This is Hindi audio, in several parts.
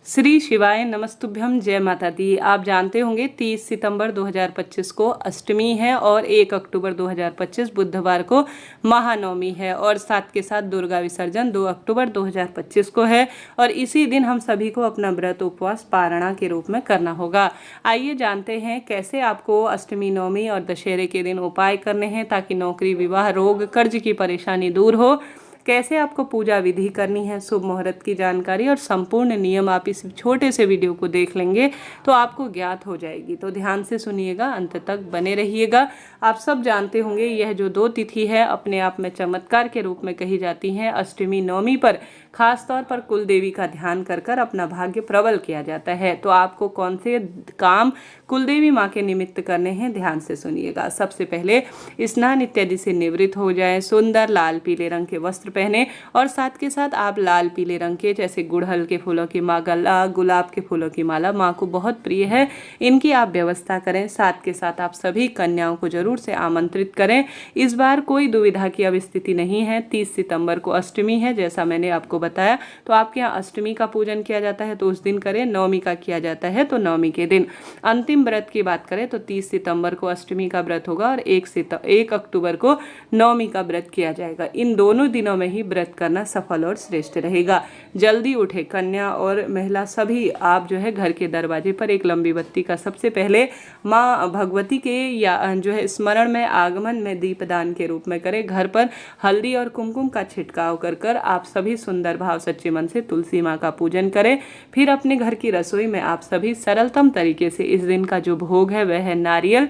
श्री शिवाय नमस्तुभ्यम। जय माता दी। आप जानते होंगे 30 सितंबर 2025 को अष्टमी है और 1 अक्टूबर 2025 बुधवार को महानवमी है और साथ के साथ दुर्गा विसर्जन 2 अक्टूबर 2025 को है और इसी दिन हम सभी को अपना व्रत उपवास पारणा के रूप में करना होगा। आइए जानते हैं कैसे आपको अष्टमी, नवमी और दशहरे के दिन उपाय करने हैं ताकि नौकरी, विवाह, रोग, कर्ज की परेशानी दूर हो। कैसे आपको पूजा विधि करनी है, शुभ मुहूर्त की जानकारी और संपूर्ण नियम आप इस छोटे से वीडियो को देख लेंगे तो आपको ज्ञात हो जाएगी। तो ध्यान से सुनिएगा, अंत तक बने रहिएगा। आप सब जानते होंगे यह जो दो तिथि है अपने आप में चमत्कार के रूप में कही जाती हैं। अष्टमी, नवमी पर खास तौर पर कुल देवी का ध्यान कर कर अपना भाग्य प्रबल किया जाता है। तो आपको कौन से काम कुल देवी माँ के निमित्त करने हैं, ध्यान से सुनिएगा। सबसे पहले स्नान इत्यादि से निवृत्त हो जाएं, सुंदर लाल पीले रंग के वस्त्र पहने और साथ के साथ आप लाल पीले रंग के जैसे गुड़हल के फूलों की माला, गुलाब के फूलों की माला माँ को बहुत प्रिय है, इनकी आप व्यवस्था करें। साथ के साथ आप सभी कन्याओं को जरूर से आमंत्रित करें। इस बार कोई दुविधा की अब स्थिति नहीं है। 30 सितंबर को अष्टमी है, जैसा मैंने आपको बताया। तो आपके यहाँ अष्टमी का पूजन किया जाता है तो उस दिन करें, नवमी का किया जाता है तो नवमी के दिन। अंतिम व्रत की बात करें तो 30 सितंबर को अष्टमी का व्रत होगा और 1 अक्टूबर को नवमी का व्रत किया जाएगा। इन दोनों दिनों में ही व्रत करना सफल और श्रेष्ठ रहेगा। जल्दी उठे कन्या और महिला सभी आप जो है घर के दरवाजे पर एक लंबी बत्ती का सबसे पहले माँ भगवती के या जो है स्मरण में, आगमन में दीपदान के रूप में करें। घर पर हल्दी और कुमकुम का छिड़काव कर कर आप सभी सुंदर भाव सच्चे मन से तुलसी माँ का पूजन करें। फिर अपने घर की रसोई में आप सभी सरलतम तरीके से इस दिन का जो भोग है वह है नारियल,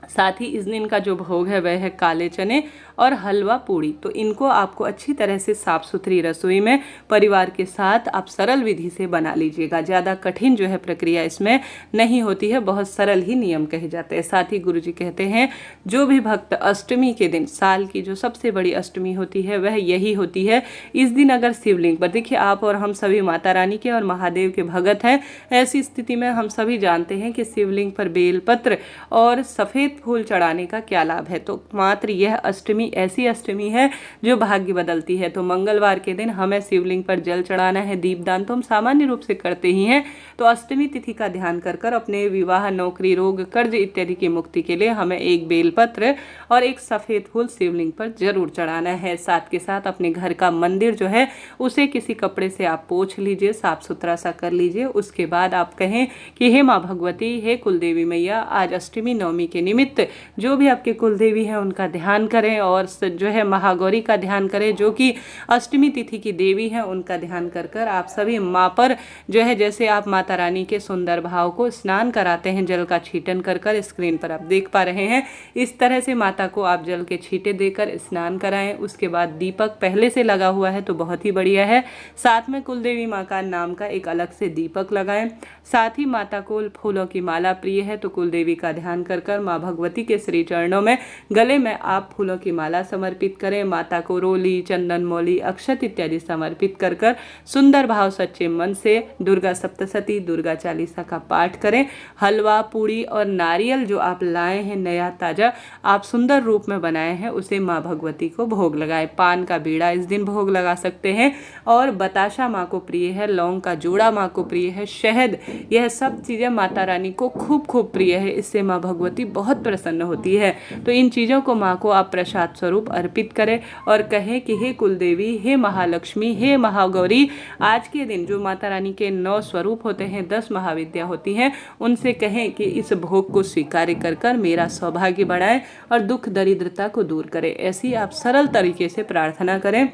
साथ ही इस दिन का जो भोग है वह है काले चने और हलवा पूड़ी। तो इनको आपको अच्छी तरह से साफ सुथरी रसोई में परिवार के साथ आप सरल विधि से बना लीजिएगा। ज़्यादा कठिन जो है प्रक्रिया इसमें नहीं होती है, बहुत सरल ही नियम कहे जाते हैं। साथ ही गुरुजी कहते हैं जो भी भक्त अष्टमी के दिन, साल की जो सबसे बड़ी अष्टमी होती है वह यही होती है। इस दिन अगर शिवलिंग पर, देखिए आप और हम सभी माता रानी के और महादेव के भगत हैं, ऐसी स्थिति में हम सभी जानते हैं कि शिवलिंग पर बेलपत्र और सफ़ेद फूल चढ़ाने का क्या लाभ है। तो मात्र यह अष्टमी ऐसी अष्टमी है जो भाग्य बदलती है। तो मंगलवार के दिन हमें शिवलिंग पर जल चढ़ाना है। दीपदान तो हम सामान्य रूप से करते ही हैं। तो अष्टमी तिथि का ध्यान कर कर अपने विवाह, नौकरी, रोग, कर्ज इत्यादि की मुक्ति के लिए हमें एक बेलपत्र और एक सफ़ेद फूल शिवलिंग पर जरूर चढ़ाना है। साथ के साथ अपने घर का मंदिर जो है उसे किसी कपड़े से आप पोंछ लीजिए, साफ सुथरा सा कर लीजिए। उसके बाद आप कहें कि हे माँ भगवती, हे कुलदेवी मैया, आज अष्टमी नवमी के निमित्त जो भी आपके कुलदेवी हैं उनका ध्यान करें और जो है महागौरी का ध्यान करें जो कि अष्टमी तिथि की देवी हैं, उनका ध्यान कर कर आप सभी माँ पर जो है, जैसे आप माता रानी के सुंदर भाव को स्नान कराते हैं जल का छींटन कर कर, स्क्रीन पर आप देख पा रहे हैं, इस तरह से माता को आप जल के छींटे देकर स्नान कराएं। उसके बाद दीपक पहले से लगा हुआ है तो बहुत ही बढ़िया है। साथ में कुलदेवी माँ का नाम का एक अलग से दीपक लगाएं। साथ ही माता को फूलों की माला प्रिय है तो कुलदेवी का ध्यान कर कर माँ भगवती के श्री चरणों में गले में आप फूलों की माला समर्पित करें। माता को रोली, चंदन, मौली, अक्षत इत्यादि समर्पित कर कर सुंदर भाव सच्चे मन से दुर्गा सप्तशती, दुर्गा चालीसा का पाठ करें। हलवा, पूड़ी और नारियल जो आप लाए हैं नया ताजा, आप सुंदर रूप में बनाए हैं, उसे माँ भगवती को भोग लगाएं। पान का बीड़ा इस दिन भोग लगा सकते हैं और बताशा माँ को प्रिय है, लौंग का जूड़ा माँ को प्रिय है, शहद, यह सब चीज़ें माता रानी को खूब खूब प्रिय है। इससे माँ भगवती बहुत प्रसन्न होती है। तो इन चीज़ों को माँ को आप प्रसाद स्वरूप अर्पित करें और कहें कि हे कुलदेवी, हे महालक्ष्मी, हे महागौरी, आज के दिन जो माता रानी के 9 स्वरूप होते हैं, 10 महाविद्या होती हैं, उनसे कहें कि इस भोग को स्वीकार कर कर मेरा सौभाग्य बढ़ाएं और दुख दरिद्रता को दूर करें। ऐसी आप सरल तरीके से प्रार्थना करें।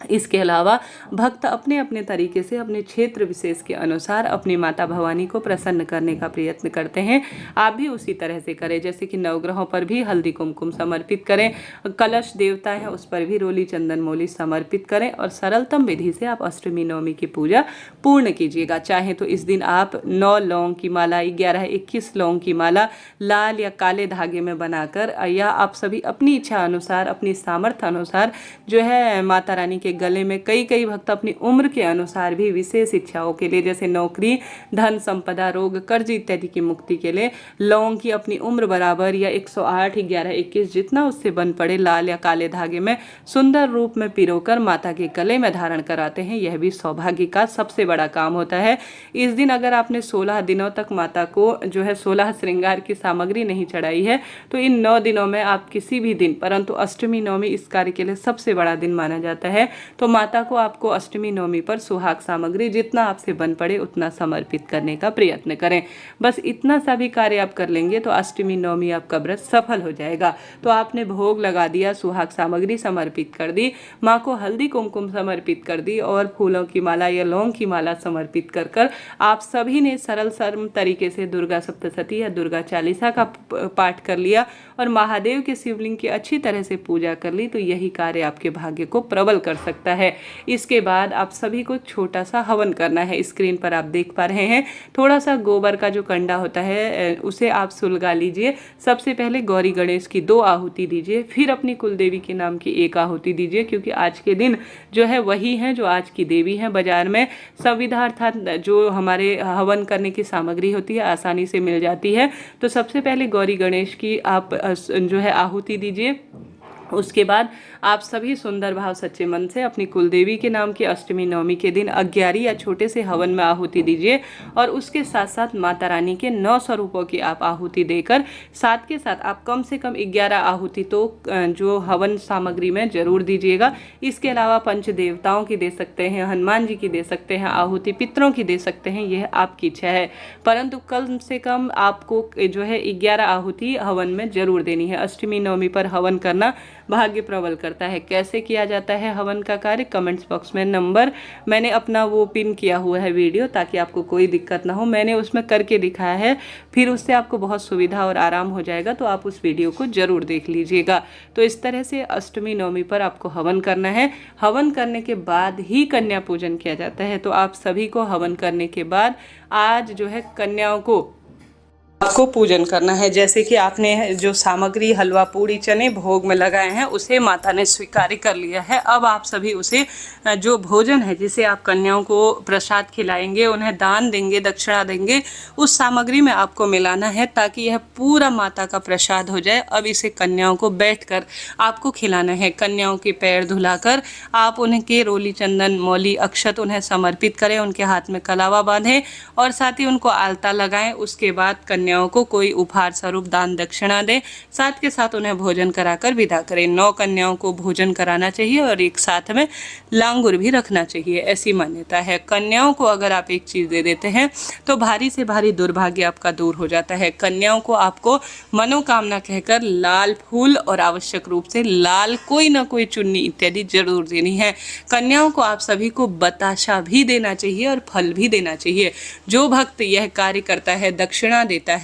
इसके अलावा भक्त अपने अपने तरीके से अपने क्षेत्र विशेष के अनुसार अपनी माता भवानी को प्रसन्न करने का प्रयत्न करते हैं। आप भी उसी तरह से करें, जैसे कि नवग्रहों पर भी हल्दी कुमकुम समर्पित करें, कलश देवता है उस पर भी रोली, चंदन, मौली समर्पित करें और सरलतम विधि से आप अष्टमी नवमी की पूजा पूर्ण कीजिएगा। चाहे तो इस दिन आप 9 लौंग की माला, 11, 21 लौंग की माला लाल या काले धागे में बनाकर, या आप सभी अपनी इच्छा अनुसार, अपनी सामर्थ्य अनुसार जो है माता रानी के गले में कई कई भक्त अपनी उम्र के अनुसार भी विशेष इच्छाओं के लिए, जैसे नौकरी, धन संपदा, रोग, कर्ज इत्यादि की मुक्ति के लिए लौंग की अपनी उम्र बराबर या 108, 11, 21 जितना उससे बन पड़े लाल या काले धागे में सुंदर रूप में पिरोकर माता के गले में धारण कराते हैं। यह भी सौभाग्य का सबसे बड़ा काम होता है। इस दिन अगर आपने 16 दिनों तक माता को जो है 16 श्रृंगार की सामग्री नहीं चढ़ाई है तो इन 9 दिनों में आप किसी भी दिन, परंतु अष्टमी नवमी इस कार्य के लिए सबसे बड़ा दिन माना जाता है, तो माता को आपको अष्टमी नवमी पर सुहाग सामग्री जितना आपसे बन पड़े उतना समर्पित करने का प्रयत्न करें। बस इतना सा भी कार्य आप कर लेंगे तो अष्टमी नवमी आपका व्रत सफल हो जाएगा। तो आपने भोग लगा दिया, सुहाग सामग्री समर्पित कर दी, माँ को हल्दी कुमकुम समर्पित कर दी और फूलों की माला या लौंग की माला समर्पित कर कर आप सभी ने सरल सरल तरीके से दुर्गा सप्तशती या दुर्गा चालीसा का पाठ कर लिया और महादेव के शिवलिंग की अच्छी तरह से पूजा कर ली, तो यही कार्य आपके भाग्य को प्रबल कर सकता है। इसके बाद आप सभी को छोटा सा हवन करना है। स्क्रीन पर आप देख पा रहे हैं थोड़ा सा गोबर का जो कंडा होता है उसे आप सुलगा लीजिए। सबसे पहले गौरी गणेश की 2 आहुति दीजिए, फिर अपनी कुलदेवी के नाम की 1 आहुति दीजिए, क्योंकि आज के दिन जो है वही हैं जो आज की देवी हैं। बाजार में संविधा अर्थात जो हमारे हवन करने की सामग्री होती है आसानी से मिल जाती है। तो सबसे पहले गौरी गणेश की आप जो है आहुति दीजिए। उसके बाद आप सभी सुंदर भाव सच्चे मन से अपनी कुलदेवी के नाम की अष्टमी नवमी के दिन 11 या छोटे से हवन में आहुति दीजिए और उसके साथ साथ माता रानी के 9 स्वरूपों की आप आहुति देकर साथ के साथ आप कम से कम 11 आहुति तो जो हवन सामग्री में जरूर दीजिएगा। इसके अलावा पंच देवताओं की दे सकते हैं, हनुमान जी की दे सकते हैं आहुति, पितरों की दे सकते हैं, यह आपकी इच्छा है, परंतु कम से कम आपको जो है 11 आहुति हवन में जरूर देनी है। अष्टमी नवमी पर हवन करना भाग्य प्रबल करता है। कैसे किया जाता है हवन का कार्य, कमेंट्स बॉक्स में नंबर मैंने अपना वो पिन किया हुआ है वीडियो, ताकि आपको कोई दिक्कत ना हो। मैंने उसमें करके दिखाया है, फिर उससे आपको बहुत सुविधा और आराम हो जाएगा, तो आप उस वीडियो को जरूर देख लीजिएगा। तो इस तरह से अष्टमी नवमी पर आपको हवन करना है। हवन करने के बाद ही कन्या पूजन किया जाता है। तो आप सभी को हवन करने के बाद आज जो है कन्याओं को आपको पूजन करना है। जैसे कि आपने जो सामग्री हलवा पूड़ी चने भोग में लगाए हैं उसे माता ने स्वीकार कर लिया है। अब आप सभी उसे जो भोजन है जिसे आप कन्याओं को प्रसाद खिलाएंगे, उन्हें दान देंगे, दक्षिणा देंगे, उस सामग्री में आपको मिलाना है ताकि यह पूरा माता का प्रसाद हो जाए। अब इसे कन्याओं को बैठकर आपको खिलाना है। कन्याओं के पैर धुलाकर आप उनके रोली चंदन मौली अक्षत उन्हें समर्पित करें, उनके हाथ में कलावा बांधें और साथ ही उनको आलता लगाएं। उसके बाद कन्याओं को कोई उपहार स्वरूप दान दक्षिणा दें, साथ के साथ उन्हें भोजन कराकर विदा करें। 9 कन्याओं को भोजन कराना चाहिए और एक साथ में लांगुर भी रखना चाहिए, ऐसी मान्यता है। कन्याओं को अगर आप एक चीज दे देते हैं तो भारी से भारी दुर्भाग्य आपका दूर हो जाता है। कन्याओं को आपको मनोकामना कहकर लाल फूल और आवश्यक रूप से लाल कोई ना कोई चुन्नी इत्यादि जरूर देनी है। कन्याओं को आप सभी को बताशा भी देना चाहिए और फल भी देना चाहिए। जो भक्त यह कार्य करता है, दक्षिणा देता है,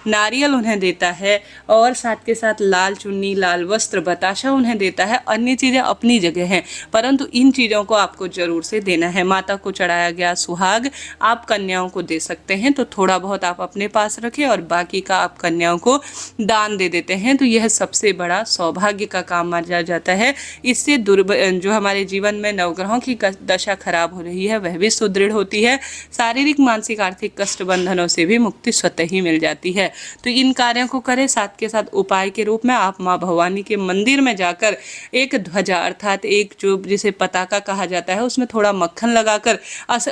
नारियल उन्हें देता है और साथ के साथ लाल चुन्नी, लाल वस्त्र, बताशा उन्हें देता है। अन्य चीजें अपनी जगह हैं, परंतु इन चीजों को आपको जरूर से देना है। माता को चढ़ाया गया सुहाग आप कन्याओं को दे सकते हैं, तो थोड़ा बहुत आप अपने पास रखें और बाकी का आप कन्याओं को दान दे देते हैं, तो यह सबसे बड़ा सौभाग्य का काम माना जाता है। इससे जो हमारे जीवन में नवग्रहों की दशा खराब हो रही है वह भी सुदृढ़ होती है। शारीरिक, मानसिक, आर्थिक कष्ट बंधनों से भी मुक्ति स्वतः ही मिल जाती है। तो इन कार्यों को करें। साथ के साथ उपाय के रूप में आप माँ भवानी के मंदिर में जाकर एक ध्वजा अर्थात एक जो जिसे पताका कहा जाता है उसमें थोड़ा मक्खन लगाकर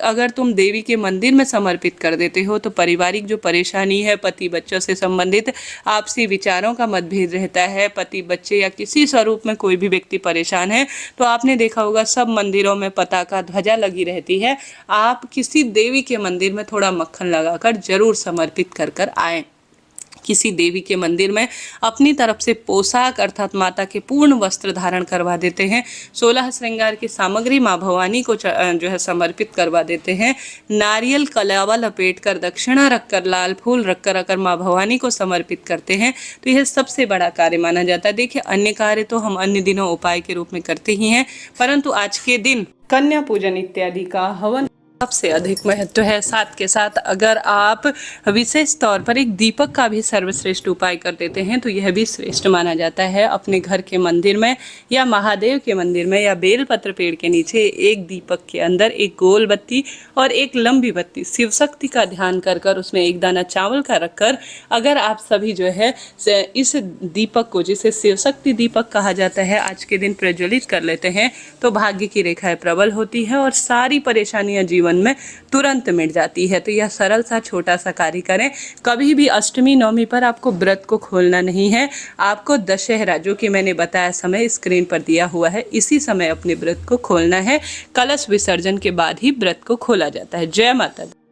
अगर तुम देवी के मंदिर में समर्पित कर देते हो तो पारिवारिक जो परेशानी है, पति बच्चों से संबंधित आपसी विचारों का मतभेद रहता है, पति बच्चे या किसी स्वरूप में कोई भी व्यक्ति परेशान है, तो आपने देखा होगा सब मंदिरों में पताका ध्वजा लगी रहती है। आप किसी देवी के मंदिर में थोड़ा मक्खन लगाकर जरूर समर्पित कर आएं। किसी देवी के मंदिर में अपनी तरफ से पोशाक अर्थात माता के पूर्ण वस्त्र धारण करवा देते हैं। 16 श्रृंगार की सामग्री माँ भवानी को जो है समर्पित करवा देते हैं। नारियल कलावा लपेट कर, दक्षिणा रखकर, लाल फूल रखकर अगर माँ भवानी को समर्पित करते हैं तो यह सबसे बड़ा कार्य माना जाता है। देखिए, अन्य कार्य तो हम अन्य दिनों उपाय के रूप में करते ही हैं, परंतु आज के दिन कन्या पूजन इत्यादि का हवन सबसे अधिक महत्व है। साथ के साथ अगर आप विशेष तौर पर एक दीपक का भी सर्वश्रेष्ठ उपाय कर देते हैं तो यह भी श्रेष्ठ माना जाता है। अपने घर के मंदिर में या महादेव के मंदिर में या बेलपत्र पेड़ के नीचे एक दीपक के अंदर एक गोल बत्ती और एक लंबी बत्ती शिव शक्ति का ध्यान कर कर उसमें एक दाना चावल का रखकर अगर आप सभी जो है इस दीपक को, जिसे शिव शक्ति दीपक कहा जाता है, आज के दिन प्रज्वलित कर लेते हैं तो भाग्य की रेखाएं प्रबल होती है और सारी परेशानियां जीवन में तुरंत मिट जाती है। तो यह सरल सा छोटा सा कार्य करें। कभी भी अष्टमी नवमी पर आपको व्रत को खोलना नहीं है। आपको दशहरा, जो कि मैंने बताया समय स्क्रीन पर दिया हुआ है, इसी समय अपने व्रत को खोलना है। कलश विसर्जन के बाद ही व्रत को खोला जाता है। जय माता दी।